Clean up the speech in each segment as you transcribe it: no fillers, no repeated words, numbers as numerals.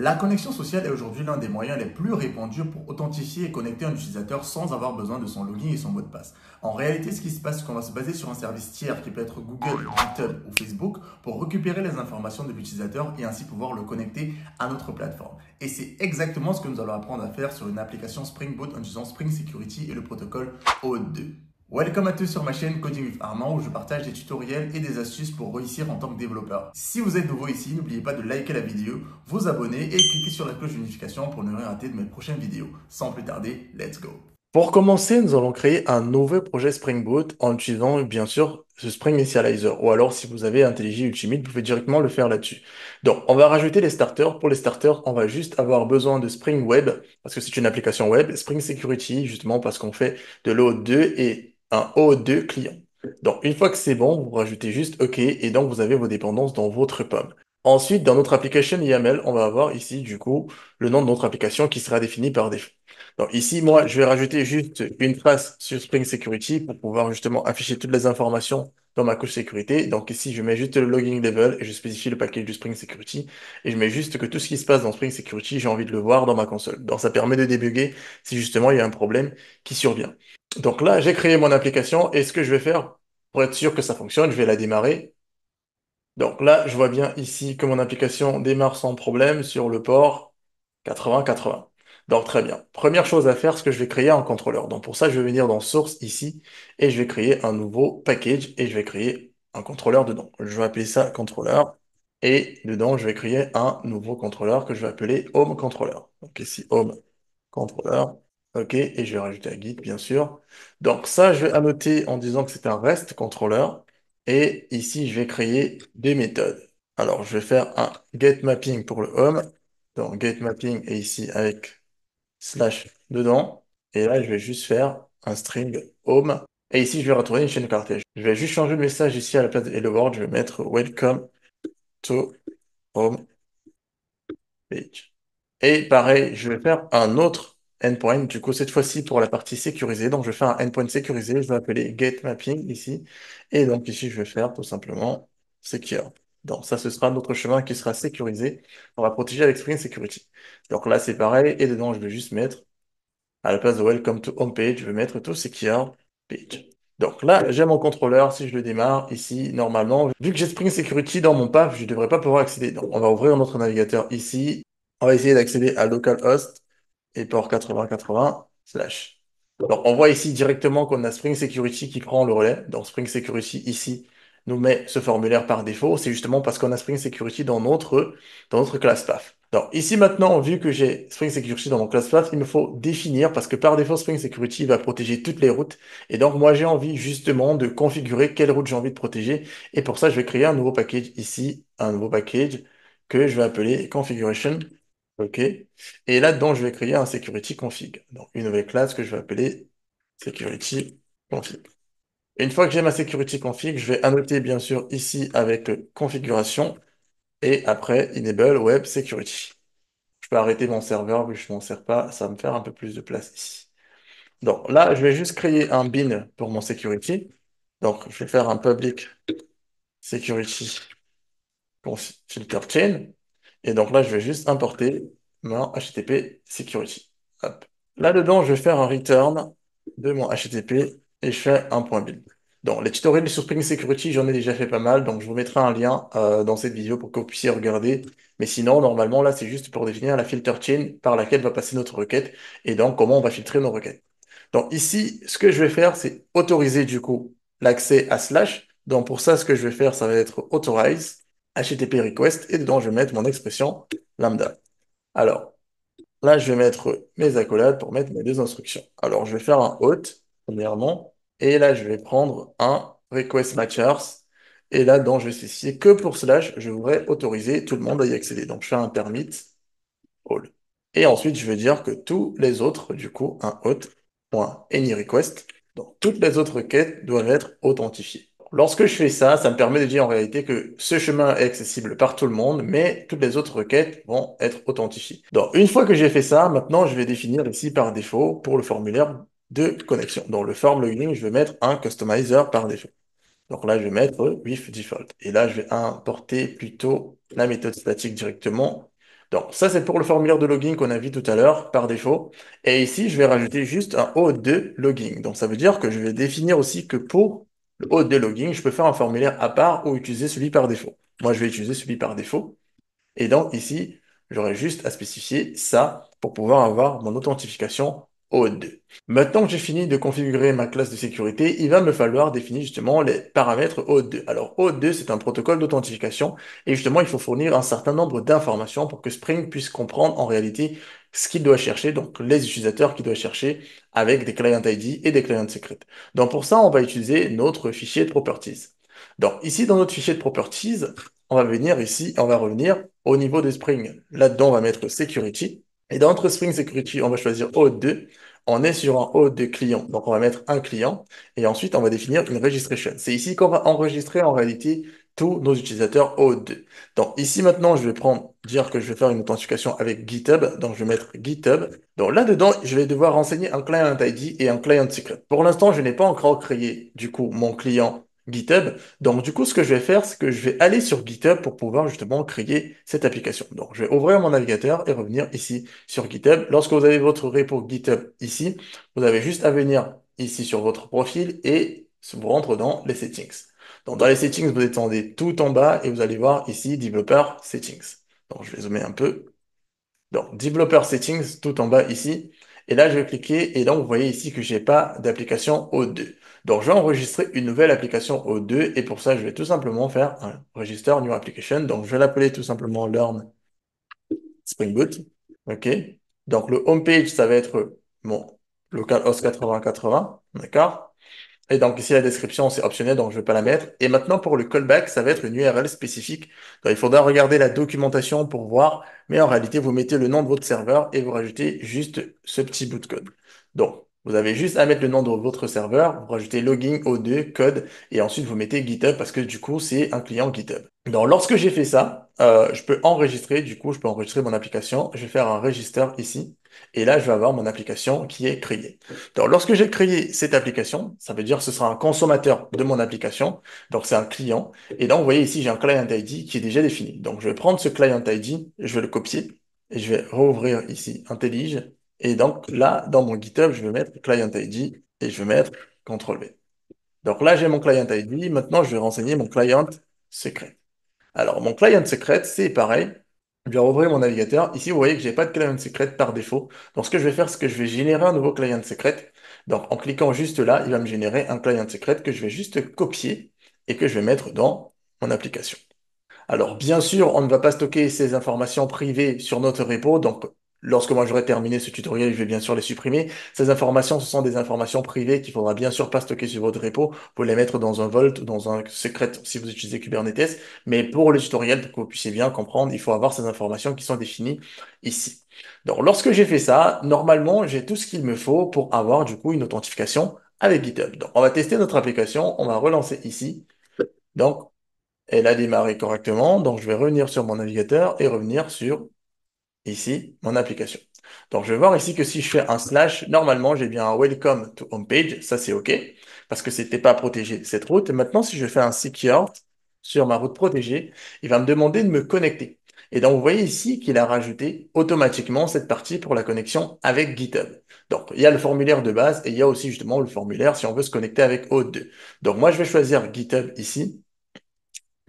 La connexion sociale est aujourd'hui l'un des moyens les plus répandus pour authentifier et connecter un utilisateur sans avoir besoin de son login et son mot de passe. En réalité, ce qui se passe, c'est qu'on va se baser sur un service tiers qui peut être Google, GitHub ou Facebook pour récupérer les informations de l'utilisateur et ainsi pouvoir le connecter à notre plateforme. Et c'est exactement ce que nous allons apprendre à faire sur une application Spring Boot en utilisant Spring Security et le protocole O2. Welcome à tous sur ma chaîne Coding with Armand où je partage des tutoriels et des astuces pour réussir en tant que développeur. Si vous êtes nouveau ici, n'oubliez pas de liker la vidéo, vous abonner et cliquer sur la cloche de notification pour ne rien rater de mes prochaines vidéos. Sans plus tarder, let's go! Pour commencer, nous allons créer un nouveau projet Spring Boot en utilisant bien sûr ce Spring Initializer. Ou alors, si vous avez IntelliJ Ultimate, vous pouvez directement le faire là-dessus. Donc, on va rajouter les starters. Pour les starters, on va juste avoir besoin de Spring Web, parce que c'est une application web, Spring Security, justement parce qu'on fait de l'O2 et un O2 client. Donc, une fois que c'est bon, vous rajoutez juste OK, et donc vous avez vos dépendances dans votre POM. Ensuite, dans notre application YAML, on va avoir ici, du coup, le nom de notre application qui sera défini par défaut. Donc ici, moi, je vais rajouter juste une trace sur Spring Security pour pouvoir justement afficher toutes les informations dans ma couche sécurité. Donc ici, je mets juste le logging level et je spécifie le package du Spring Security. Et je mets juste que tout ce qui se passe dans Spring Security, j'ai envie de le voir dans ma console. Donc ça permet de débugger si justement il y a un problème qui survient. Donc là, j'ai créé mon application et ce que je vais faire pour être sûr que ça fonctionne, je vais la démarrer. Donc là, je vois bien ici que mon application démarre sans problème sur le port 80-80. Donc très bien. Première chose à faire, c'est que je vais créer un contrôleur. Donc pour ça, je vais venir dans Source ici et je vais créer un nouveau package et je vais créer un contrôleur dedans. Je vais appeler ça contrôleur et dedans, je vais créer un nouveau contrôleur que je vais appeler Home Controller. Donc ici, Home Controller. OK, et je vais rajouter un guide, bien sûr. Donc ça, je vais annoter en disant que c'est un REST contrôleur. Et ici, je vais créer des méthodes. Alors, je vais faire un getMapping pour le home. Donc, getMapping est ici avec slash dedans. Et là, je vais juste faire un string home. Et ici, je vais retourner une chaîne cartège. Je vais juste changer le message ici à la place de hello world. Je vais mettre welcome to home page. Et pareil, je vais faire un autre endpoint, du coup, cette fois-ci pour la partie sécurisée. Donc, je vais faire un endpoint sécurisé, je vais appeler getMapping ici. Et donc, ici, je vais faire tout simplement secure. Donc, ça, ce sera notre chemin qui sera sécurisé. On va protéger avec Spring Security. Donc là, c'est pareil. Et dedans, je vais juste mettre, à la place de welcome to home page, je vais mettre to secure page. Donc là, j'ai mon contrôleur. Si je le démarre ici, normalement, vu que j'ai Spring Security dans mon path, je ne devrais pas pouvoir accéder. Donc, on va ouvrir notre navigateur ici. On va essayer d'accéder à localhost et port 8080 slash. Donc, on voit ici directement qu'on a Spring Security qui prend le relais. Donc, Spring Security ici nous met ce formulaire par défaut. C'est justement parce qu'on a Spring Security dans notre class path. Donc, ici maintenant, vu que j'ai Spring Security dans mon class path, il me faut définir parce que par défaut, Spring Security va protéger toutes les routes. Et donc, moi, j'ai envie justement de configurer quelle route j'ai envie de protéger. Et pour ça, je vais créer un nouveau package ici, un nouveau package que je vais appeler configuration. OK. Et là-dedans, je vais créer un security config. Donc, une nouvelle classe que je vais appeler security config. Et une fois que j'ai ma security config, je vais annoter bien sûr ici avec configuration et après enable web security. Je peux arrêter mon serveur vu que je ne m'en sers pas. Ça va me faire un peu plus de place ici. Donc là, je vais juste créer un bin pour mon security. Donc, je vais faire un public security filter chain. Et donc là, je vais juste importer mon HTTP security. Hop. Là-dedans, je vais faire un return de mon HTTP et je fais un point build. Donc, les tutoriels sur Spring Security, j'en ai déjà fait pas mal, donc je vous mettrai un lien dans cette vidéo pour que vous puissiez regarder. Mais sinon, normalement, là, c'est juste pour définir la filter chain par laquelle va passer notre requête et donc comment on va filtrer nos requêtes. Donc ici, ce que je vais faire, c'est autoriser du coup l'accès à slash. Donc pour ça, ce que je vais faire, ça va être authorize HTTP request et dedans, je vais mettre mon expression lambda. Alors là, je vais mettre mes accolades pour mettre mes deux instructions. Alors je vais faire un auth, premièrement, et là, je vais prendre un request matchers. Et là-dedans, je vais spécifier que pour slash, je voudrais autoriser tout le monde à y accéder. Donc je fais un permit all. Et ensuite, je vais dire que tous les autres, du coup, un auth.anyRequest, donc toutes les autres requêtes doivent être authentifiées. Lorsque je fais ça, ça me permet de dire en réalité que ce chemin est accessible par tout le monde, mais toutes les autres requêtes vont être authentifiées. Donc, une fois que j'ai fait ça, maintenant, je vais définir ici par défaut pour le formulaire de connexion. Dans le form login, je vais mettre un customizer par défaut. Donc là, je vais mettre with default. Et là, je vais importer plutôt la méthode statique directement Donc ça, c'est pour le formulaire de login qu'on a vu tout à l'heure par défaut. Et ici, je vais rajouter juste un hôte de login. Donc ça veut dire que je vais définir aussi que pour le hôte de login, je peux faire un formulaire à part ou utiliser celui par défaut. Moi, je vais utiliser celui par défaut. Et donc ici, j'aurai juste à spécifier ça pour pouvoir avoir mon authentification OAuth2. Maintenant que j'ai fini de configurer ma classe de sécurité, il va me falloir définir justement les paramètres OAuth2. Alors OAuth2, c'est un protocole d'authentification et justement, il faut fournir un certain nombre d'informations pour que Spring puisse comprendre en réalité ce qu'il doit chercher, donc les utilisateurs qu'il doit chercher avec des client ID et des client secrets. Donc pour ça, on va utiliser notre fichier de properties. Donc ici, dans notre fichier de properties, on va venir ici, on va revenir au niveau de Spring. Là-dedans, on va mettre Security. Et dans notre Spring Security, on va choisir OAuth2. On est sur un OAuth de client. Donc, on va mettre un client. Et ensuite, on va définir une registration. C'est ici qu'on va enregistrer en réalité tous nos utilisateurs OAuth2. Donc, ici, maintenant, je vais dire que je vais faire une authentification avec GitHub. Donc, je vais mettre GitHub. Donc, là-dedans, je vais devoir renseigner un client ID et un client secret. Pour l'instant, je n'ai pas encore créé, du coup, mon client GitHub. Donc, du coup, ce que je vais faire, c'est que je vais aller sur GitHub pour pouvoir justement créer cette application. Donc, je vais ouvrir mon navigateur et revenir ici sur GitHub. Lorsque vous avez votre repo GitHub ici, vous avez juste à venir ici sur votre profil et vous rentre dans les settings. Donc, dans les settings, vous descendez tout en bas et vous allez voir ici Developer Settings. Donc, je vais zoomer un peu. Donc, Developer Settings, tout en bas ici. Et là, je vais cliquer et donc vous voyez ici que j'ai pas d'application O2. Donc, je vais enregistrer une nouvelle application O2 et pour ça, je vais tout simplement faire un Register New Application. Donc, je vais l'appeler tout simplement Learn Spring Boot. OK. Donc, le homepage, ça va être mon localhost 8080. D'accord? Et donc ici, la description, c'est optionnel, donc je ne vais pas la mettre. Et maintenant, pour le callback, ça va être une URL spécifique. Donc, il faudra regarder la documentation pour voir. Mais en réalité, vous mettez le nom de votre serveur et vous rajoutez juste ce petit bout de code. Donc, vous avez juste à mettre le nom de votre serveur, vous rajoutez login O2, code, et ensuite vous mettez GitHub parce que du coup, c'est un client GitHub. Donc, lorsque j'ai fait ça, je peux enregistrer, du coup, je peux enregistrer mon application. Je vais faire un register ici. Et là, je vais avoir mon application qui est créée. Donc, lorsque j'ai créé cette application, ça veut dire que ce sera un consommateur de mon application. Donc, c'est un client. Et donc, vous voyez ici, j'ai un client ID qui est déjà défini. Donc, je vais prendre ce client ID, je vais le copier et je vais rouvrir ici IntelliJ. Et donc, là, dans mon GitHub, je vais mettre client ID et je vais mettre CTRL-V. Donc là, j'ai mon client ID. Maintenant, je vais renseigner mon client secret. Alors, mon client secret, c'est pareil. Je vais rouvrir mon navigateur. Ici, vous voyez que j'ai pas de client secret par défaut. Donc, ce que je vais faire, c'est que je vais générer un nouveau client secret. Donc, en cliquant juste là, il va me générer un client secret que je vais juste copier et que je vais mettre dans mon application. Alors, bien sûr, on ne va pas stocker ces informations privées sur notre repo. Donc, lorsque moi j'aurai terminé ce tutoriel, je vais bien sûr les supprimer. Ces informations, ce sont des informations privées qu'il faudra bien sûr pas stocker sur votre repo. Vous pouvez les mettre dans un Vault ou dans un secret si vous utilisez Kubernetes. Mais pour le tutoriel, pour que vous puissiez bien comprendre, il faut avoir ces informations qui sont définies ici. Donc, lorsque j'ai fait ça, normalement, j'ai tout ce qu'il me faut pour avoir du coup une authentification avec GitHub. Donc, on va tester notre application. On va relancer ici. Donc, elle a démarré correctement. Donc, je vais revenir sur mon navigateur et revenir sur, ici, mon application. Donc, je vais voir ici que si je fais un slash, normalement, j'ai bien un welcome to homepage. Ça, c'est OK parce que c'était pas protégé cette route. Et maintenant, si je fais un secure sur ma route protégée, il va me demander de me connecter. Et donc, vous voyez ici qu'il a rajouté automatiquement cette partie pour la connexion avec GitHub. Donc, il y a le formulaire de base et il y a aussi justement le formulaire si on veut se connecter avec Auth2. Donc, moi, je vais choisir GitHub ici.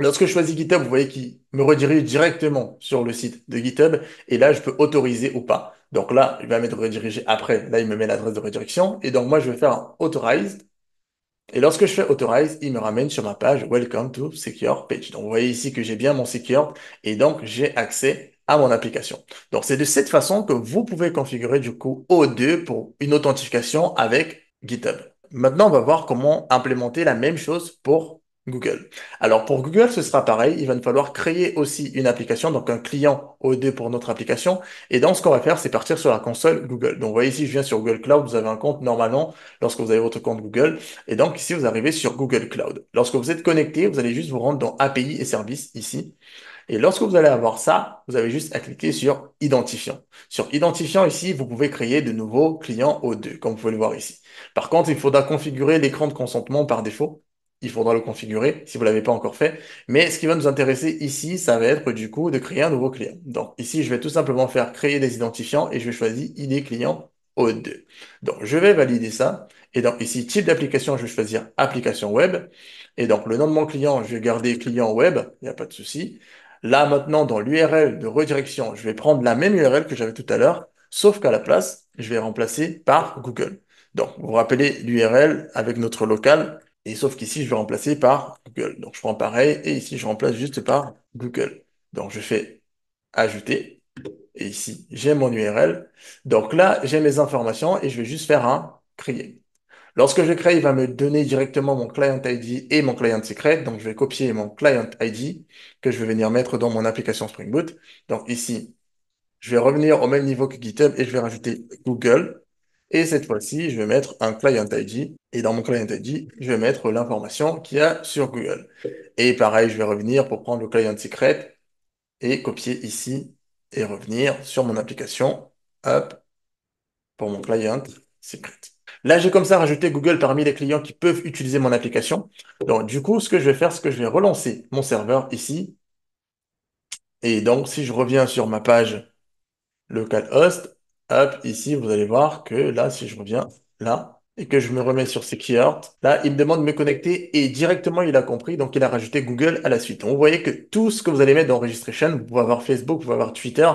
Lorsque je choisis GitHub, vous voyez qu'il me redirige directement sur le site de GitHub et là, je peux autoriser ou pas. Donc là, il va me rediriger après. Là, il me met l'adresse de redirection et donc moi, je vais faire un Authorized. Et lorsque je fais Authorize, il me ramène sur ma page Welcome to Secure Page. Donc vous voyez ici que j'ai bien mon Secure et donc j'ai accès à mon application. Donc c'est de cette façon que vous pouvez configurer du coup O2 pour une authentification avec GitHub. Maintenant, on va voir comment implémenter la même chose pour Google. Alors pour Google, ce sera pareil. Il va nous falloir créer aussi une application, donc un client O2 pour notre application. Et donc ce qu'on va faire, c'est partir sur la console Google. Donc vous voyez ici, je viens sur Google Cloud. Vous avez un compte normalement lorsque vous avez votre compte Google. Et donc ici, vous arrivez sur Google Cloud. Lorsque vous êtes connecté, vous allez juste vous rendre dans API et services ici. Et lorsque vous allez avoir ça, vous avez juste à cliquer sur Identifiant. Sur Identifiant ici, vous pouvez créer de nouveaux clients O2, comme vous pouvez le voir ici. Par contre, il faudra configurer l'écran de consentement par défaut. il faudra le configurer si vous ne l'avez pas encore fait. Mais ce qui va nous intéresser ici, ça va être du coup de créer un nouveau client. Donc ici, je vais tout simplement faire créer des identifiants et je vais choisir ID client O2. Donc je vais valider ça. Et donc ici, type d'application, je vais choisir application web. Et donc le nom de mon client, je vais garder client web, il n'y a pas de souci. Là maintenant, dans l'URL de redirection, je vais prendre la même URL que j'avais tout à l'heure, sauf qu'à la place, je vais remplacer par Google. Donc vous vous rappelez l'URL avec notre local, et sauf qu'ici, je vais remplacer par Google. Donc je prends pareil, et ici, je remplace juste par Google. Donc je fais ajouter. Et ici, j'ai mon URL. Donc là, j'ai mes informations et je vais juste faire un créer. Lorsque je crée, il va me donner directement mon client ID et mon client secret. Donc, je vais copier mon client ID que je vais venir mettre dans mon application Spring Boot. Donc ici, je vais revenir au même niveau que GitHub et je vais rajouter Google. Et cette fois-ci, je vais mettre un client ID. Et dans mon client ID, je vais mettre l'information qu'il y a sur Google. Et pareil, je vais revenir pour prendre le client secret et copier ici et revenir sur mon application. Hop, pour mon client secret. Là, j'ai comme ça rajouté Google parmi les clients qui peuvent utiliser mon application. Donc, du coup, ce que je vais faire, c'est que je vais relancer mon serveur ici. Et donc, si je reviens sur ma page localhost, hop, ici, vous allez voir que là, si je reviens là et que je me remets sur Secure, là, il me demande de me connecter et directement, il a compris, donc il a rajouté Google à la suite. Donc, vous voyez que tout ce que vous allez mettre dans Registration, vous pouvez avoir Facebook, vous pouvez avoir Twitter,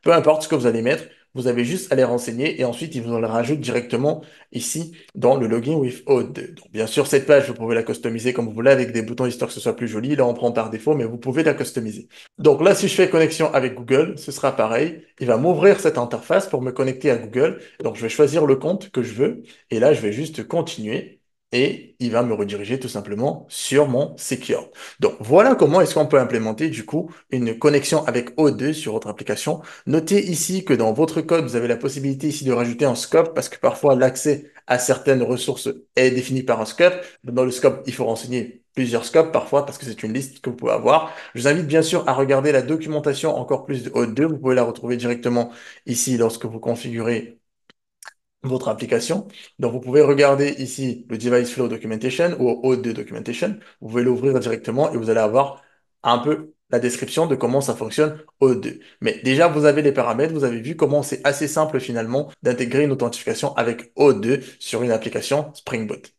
peu importe ce que vous allez mettre, vous avez juste à les renseigner et ensuite, ils vous le rajoutent directement ici dans le login with O2. Donc, bien sûr, cette page, vous pouvez la customiser comme vous voulez avec des boutons histoire que ce soit plus joli. Là, on prend par défaut, mais vous pouvez la customiser. Donc là, si je fais connexion avec Google, ce sera pareil. Il va m'ouvrir cette interface pour me connecter à Google. Donc je vais choisir le compte que je veux. Et là, je vais juste continuer. Et il va me rediriger tout simplement sur mon Secure. Donc voilà comment est-ce qu'on peut implémenter du coup une connexion avec O2 sur votre application. Notez ici que dans votre code, vous avez la possibilité ici de rajouter un scope parce que parfois l'accès à certaines ressources est défini par un scope. Dans le scope, il faut renseigner plusieurs scopes parfois parce que c'est une liste que vous pouvez avoir. Je vous invite bien sûr à regarder la documentation encore plus de O2. Vous pouvez la retrouver directement ici lorsque vous configurez votre application. Donc, vous pouvez regarder ici le Device Flow Documentation ou O2 Documentation. Vous pouvez l'ouvrir directement et vous allez avoir un peu la description de comment ça fonctionne O2. Mais déjà, vous avez les paramètres, vous avez vu comment c'est assez simple finalement d'intégrer une authentification avec O2 sur une application Spring Boot.